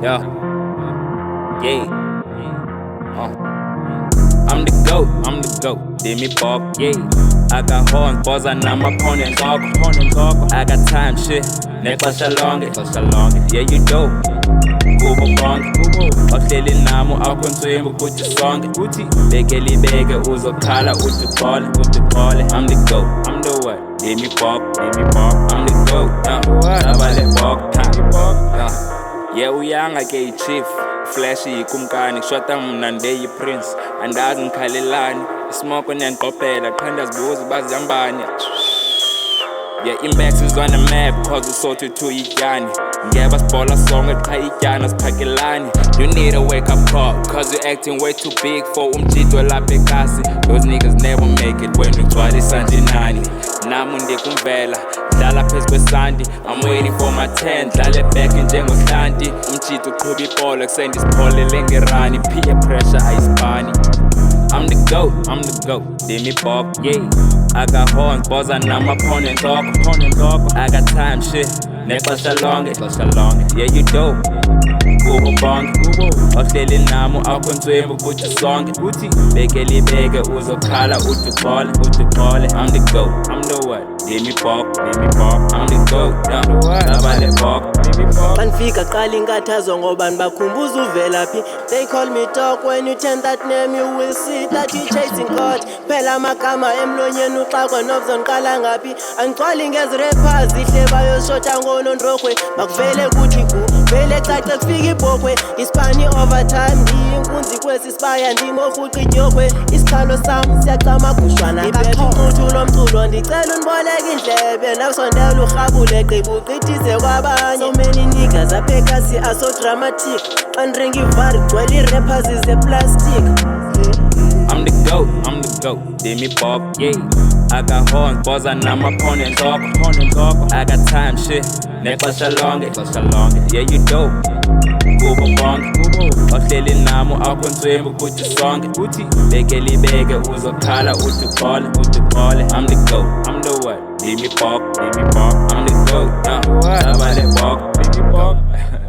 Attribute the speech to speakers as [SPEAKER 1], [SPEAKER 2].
[SPEAKER 1] Yeah. Yeah. I'm the GOAT. Ndim'Ibhokhwe, yeah. I got horns, balls, and I'm opponent talk. I got time, shit. Nexhosha lonke. Yeah, you dope. Kubo bonke. Bahleli nami akho nswembu kuthi sonke. Beke uzokhala uthi uxole. I'm the GOAT. I'm the what? Ndim'Ibhokhwe. I'm the GOAT. Sabale Bhokhwe. Yeah, uyanga ke chief. Flashy kumkani kushota mna ndeyi prince andazi ngikhalelani ismoko niyanqophela qha ndazibuza bazihambani. Yeah, Imbex is on the map cause usothi to ityani ngeba sibhola sonke qha ityana siphakelani. You need a wake up call cause you're acting way too big for umjito lapha eKasi. Those niggas never make it when ugcwalisa nje nani. Nami ndikumvela dlala phezu kwesandi. I'm waiting for my 10 dlale back njengohlanti. Umjito uqhuba ibhola kusendi sipholele ngerani. Peer pressure ayisibani. I'm the GOAT. Ndim'Ibhokhwe, yeah. I got horns, balls, and I'm opponent talk. I got time, shit. Nexhosha lonke. Yeah, you dope. Kubo bonke. Bahleli nami akho nswembu kuthi sonke. Beke uzokhala uthi uxole. I'm the GOAT. I'm the what? Ndim'Ibhokhwe. I'm the GOAT. Sabale Bhokhwe.
[SPEAKER 2] Manfika qala inkathazwa ngobani bakhumbuza uvelaphi. They call me dog, when you turn that name you will see that you chasing God. Phela amagama emlonyeni uxakwa nokuzonqala ngaphi. Angigcwali ngezi-rappers ihle bayoshota ngonondrokhwe. Makuvele kuthi vele cace kufika ibhokhwe. Ispani overtime ndiyinkunzi kwesi sibaya ndimohuqa idyokhwe. Isikhalo sami siyacama gushwana ibephi uncuthu lomculo ndicela undiboleke indlebe nakusondela urhabule gqiba uqithize kwabanye. So many niggas apha eKasi are so dramatic. Xa ndringa ivari gcwele ii-rappers ze-plastic.
[SPEAKER 1] I'm the GOAT. Ndim'Ibhokhwe, yeah. I got horns, balls, and I'm opponent talk. I got time, shit. Nexhosha lonke. Yeah, you dope. Kubo bonke. Bahleli nami akho nswembu kuthi sonke. Beke uzokhala uthi uxole. I'm the GOAT. I'm the what? Ndim'Ibhokhwe. I'm the GOAT. Sabale Bhokhwe.